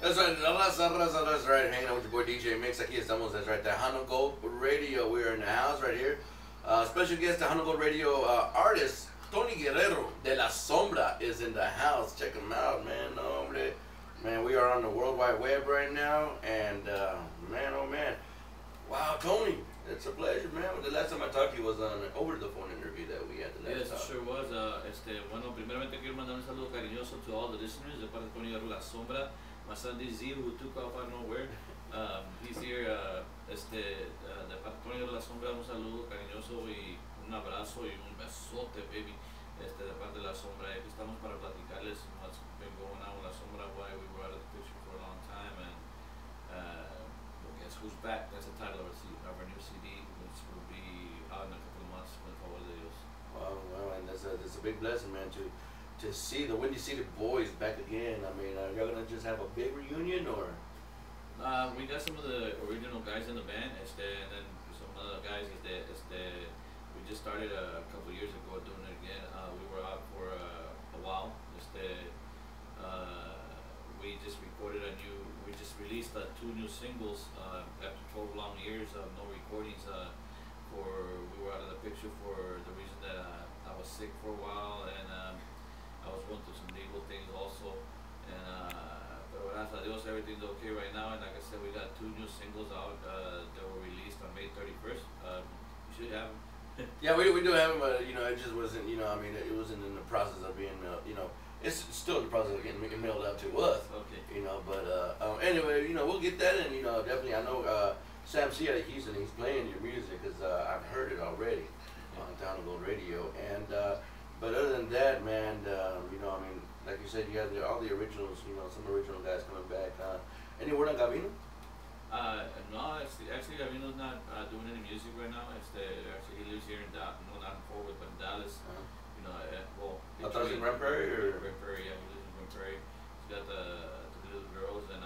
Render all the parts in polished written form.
That's right. That's right. Hanging out with your boy DJ Mix. Aquí estamos. That's right. Tejano Gold Radio. We're in the house right here. Special guest Tejano Gold Radio artist Tony Guerrero de la Sombra is in the house. Check him out, man. No, hombre. Man, we are on the World Wide Web right now, and man, oh man, wow, Tony, it's a pleasure, man. The last time I talked to you was on an over-the-phone interview that we had the last time. Yes, it sure was. Bueno, primeramente quiero mandar un saludo cariñoso to all the listeners de parte de Tony Guerrero La Sombra. My son DZ, who took off out of nowhere, he's here. De parte de Tony Guerrero La Sombra, un saludo cariñoso y un abrazo y un besote, baby. De parte de La Sombra, aquí estamos para platicarles what's been going on with La Sombra, why we were out of the picture for a long time, and well, guess who's back? That's the title of our new CD, which will be out in a couple of months with Favor de Dios. Wow, and that's a big blessing, man, to see the Windy City Boys back again. I mean, y'all gonna just have a big reunion, or? We got some of the original guys in the band, and then some other guys, we just started a couple of years ago doing it again. We were out for a while. We just released 2 new singles after 12 long years of no recordings. We were out of the picture for the reason that I was sick for a while, and I was going through some legal things also. And pero gracias a Dios, everything's okay right now. And like I said, we got 2 new singles out that were released on May 31st. You should have them. Yeah, we do have them, but you know, it just wasn't, you know, I mean, it wasn't in the process of being, you know, it's still in the process of getting mailed out to us. Okay. You know, but anyway, you know, we'll get that, and you know, definitely, I know Sam C out of Houston, he's playing your music because I've heard it already on Town Gold Radio, and but other than that, man, you know, I mean, like you said, you have all the originals, you know, some original guys coming back. Any word on Gavino? No, actually Gavino's not doing any music right now. Actually, he lives here in Dallas, no, not in Fort Worth, but in Dallas. You know, well, I thought it was in Grand Prairie, or? Grand Prairie, yeah, he lives in Grand Prairie. He's got the little girls, and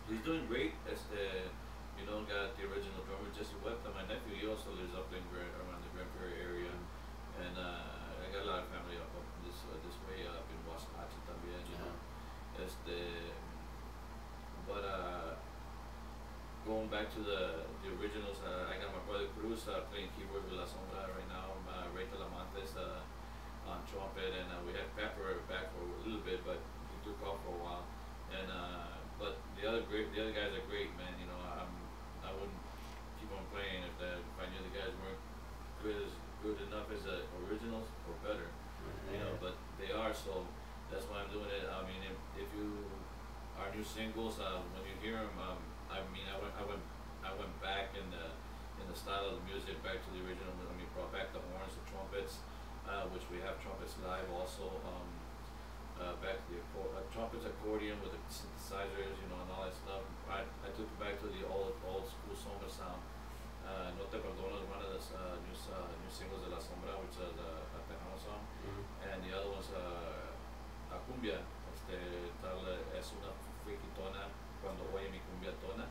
he's doing great. You know, got the original drummer Jesse Webb, my nephew. He also lives up in around the Grand Prairie area, and I got a lot of family up this way, up in Wasatch también. You know, but going back to the originals, I got my brother Cruz playing keyboard with La Sombra right now. Ray Talamantes on trumpet, and we had Pepper back for a little bit, but he took off for a while. And but the other guys are great, man. You know, I wouldn't keep on playing if I knew the guys weren't good enough as the originals or better. You know, but they are, so that's why I'm doing it. I mean, if you our new singles, when you hear them, I mean, I went back in the style of the music, back to the original. I mean, brought back the horns, the trumpets, which we have trumpets live also. Back to the trumpets, accordion with the synthesizers, you know, and all that stuff. I took it back to the old school Sombra sound. No Te Perdono is one of the new singles de La Sombra, which is a Tejano song, and the other one's a cumbia. Tal es una friquitona cuando oye mi cumbia tona.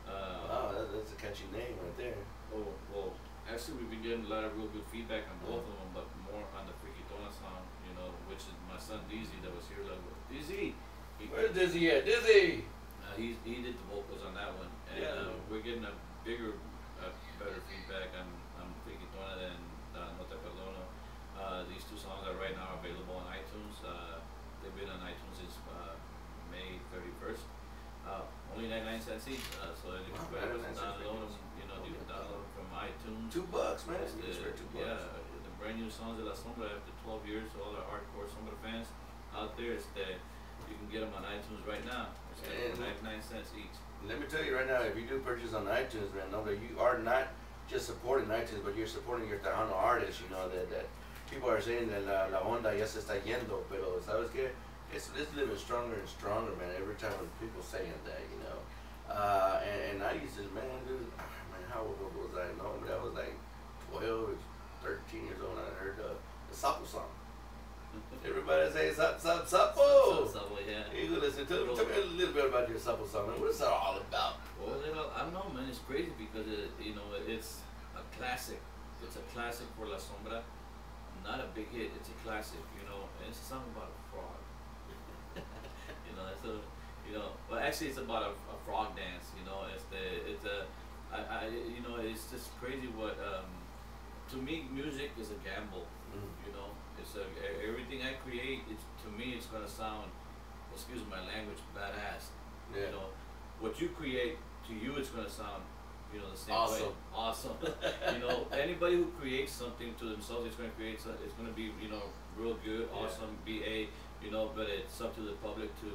Wow, that's a catchy name right there. Oh, well, actually we've been getting a lot of real good feedback on both of them, but more on the friquitona song, you know, which is my son DZ that was here. Like, DZ! Where's Dizzy at? Dizzy! He did the vocals on that one, and we're getting a bigger, better feedback on friquitona than No Te Perdono. These 2 songs are right now available on iTunes. They've been on iTunes since May 31st. Only 99 cents each. So if you download them, you know, you can download them from iTunes. $2, man. $2. Yeah, the brand new songs de La Sombra after 12 years. All the hardcore Sombra fans out there, you can get them on iTunes right now. It's 99 cents each. Let me tell you right now, if you do purchase on iTunes, man, know that you are not just supporting iTunes, but you're supporting your Tejano artists. You know that people are saying that la onda ya se está yendo, pero sabes que it's living stronger and stronger, man. Every time when people saying that, you know. And I used to, man, dude, man, how old was I? No, but I was like 12, 13 years old, and I heard the Sapo song. Everybody say Sapo. Sapo, yeah. You listen to it. Tell me a little bit about your Sapo song, man. What is that all about? Well, I don't know, man. It's crazy because you know, it's a classic. It's a classic for La Sombra. Not a big hit. It's a classic, you know. And it's a song about a frog. You know, that's you know, actually it's about a frog dance. You know, you know, it's just crazy what to me music is a gamble. You know, it's everything I create. It's to me it's gonna sound, excuse my language, badass. Yeah. You know, what you create to you it's gonna sound, you know, the same Awesome. way. Awesome. You know, anybody who creates something to themselves, it's gonna create. It's gonna be, you know, real good, awesome, BA. You know, but it's up to the public to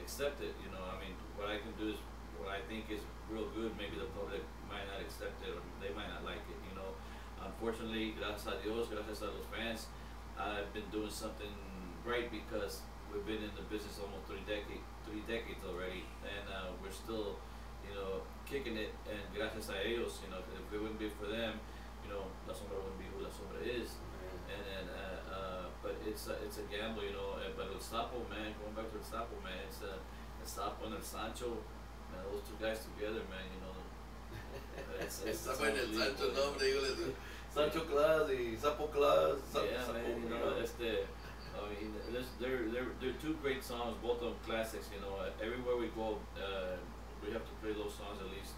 accept it. You know, I mean, what I can do is what I think is real good. Maybe the public might not accept it, or they might not like it. You know, unfortunately, gracias a Dios, gracias a los fans, I've been doing something right because we've been in the business almost 3 decades already, and we're still, you know, kicking it. And gracias a ellos, you know, if it wouldn't be for them, you know, La Sombra wouldn't be who La Sombra is. And but it's a gamble, you know. But El Sapo, man, going back to El Sapo, man, it's El Sapo and El Sancho, man, those two guys together, man, you know. It's Sapo and El Sancho, unbelievable. no, yo les Sancho Claus y Sapo Claus. Yeah, man, you know, I mean, they're two great songs, both of them classics, you know. Everywhere we go, we have to play those songs at least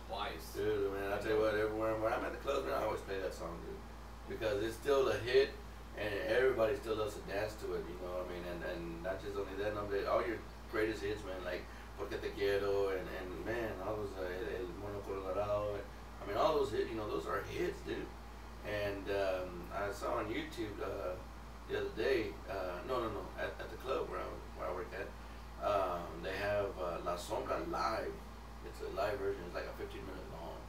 twice. Dude, man, I tell you what, everywhere when I'm at the club, man, I always play that song, dude, because it's still a hit, and everybody still loves to dance to it, you know what I mean? And not just only that, no, but all your greatest hits, man, like Porque T.G.R, and man, all those El Mono Colorado, I mean, all those hits, you know, those are hits, dude. And I saw on YouTube the other day, at the club where I work at, they have La Sombra live. It's a live version. It's like a 15-minute long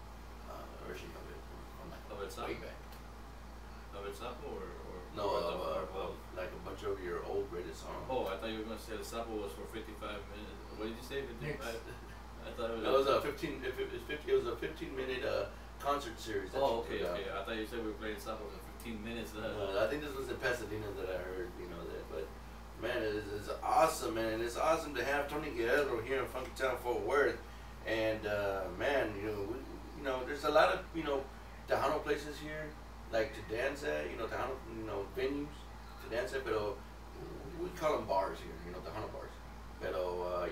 version of it from like Of El Sapo? way back. Of El Sapo or No, or of like a bunch of your old greatest songs. Oh, I thought you were gonna say El Sapo was for 55 minutes. What did you say? 55? I thought it was. That was a 15. If it was 50, it was a 15-minute concert series. That Oh, you okay, put out. okay. I thought you said we were playing Sapo for 15 minutes. I think this was in Pasadena that I heard, you know, that. But man, it's awesome, man. And it's awesome to have Tony Guerrero here in Funky Town, Fort Worth. And man, you know, there's a lot of, you know, Tejano places here, like to dance at, you know, Tejano, you know, venues to dance at, but we call them bars here, you know, Tejano bars. But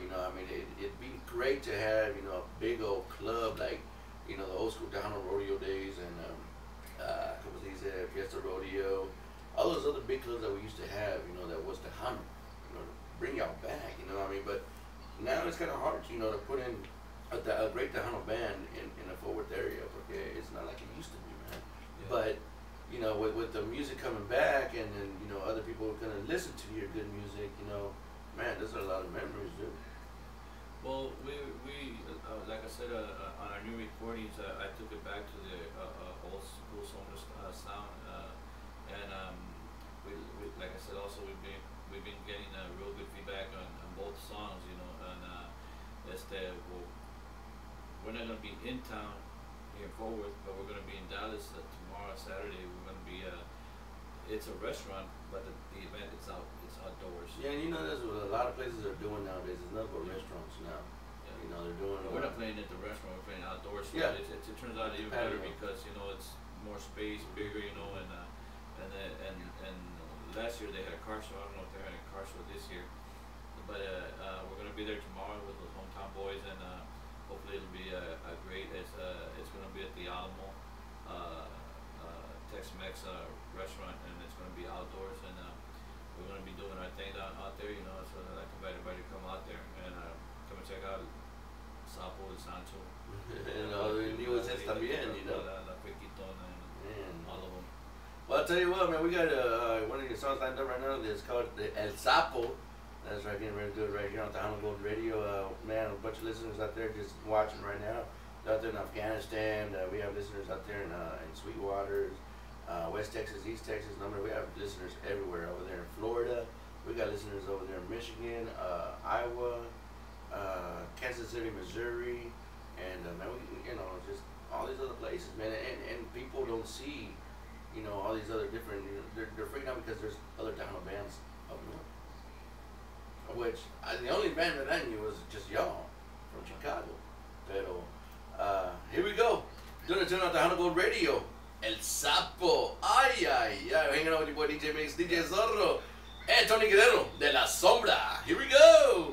you know, I mean, it'd be great to have, you know, a big old club like, you know, the old school Tejano rodeo days and como se dice, Fiesta Rodeo, all those other big clubs that we used to have, you know, that was Tejano, you know, to bring y'all back, you know what I mean? But now it's kind of hard, you know, to put in a great Tejano band in the Fort Worth area, because it's not like it used to be, man. Yeah. But you know, with the music coming back, and then you know other people are gonna listen to your good music, you know, man, those are a lot of memories, dude. Well, we like I said, on our new recordings, I took it back to the old school Sombra sound, and we like I said, also we've been getting real good feedback on both songs, you know, and we're not gonna be in town here in Fort Worth, but we're gonna be in Dallas tomorrow, Saturday. We're gonna be it's a restaurant, but the event it's outdoors. Yeah, and you know that's what a lot of places are doing nowadays. It's nothing but restaurants now. Yeah. You know, they're doing. We're not playing at the restaurant, we're playing outdoors. So Yeah. it turns out even Patio. better because, you know, it's more space, bigger, you know, and last year they had a car show. I don't know if they're having a car show this year, but we're gonna be there tomorrow with the hometown boys, and hopefully it'll be a great. It's gonna be at the Alamo Tex-Mex restaurant, and it's gonna be outdoors, and we're gonna be doing our thing out there, you know. So I'd like to invite everybody to come out there and come and check out Sapo, El Sancho. And all the newest hits también, you know. La Pequitona and all of them. Well, I'll tell you what, man, we got one of your songs lined up right now. It's called the El Sapo. That's right, getting ready to do it right here on Tejano Gold Radio. Man, a bunch of listeners out there just watching right now. Out there in Afghanistan, we have listeners out there in Sweetwater, West Texas, East Texas. We have listeners everywhere. Over there in Florida, we got listeners over there in Michigan, Iowa, Kansas City, Missouri, and man, you know, just all these other places, man. And people don't see, you know, all these other different. They're freaking out because there's other Tejano bands up north. Which the only band that I knew was just y'all from Chicago. Pero here we go. Doing it on Tejano Gold Radio. El Sapo. Ay, ay, ay. Hanging out with your boy DJ Mix, DjZorro, and Tony Guerrero de La Sombra. Here we go.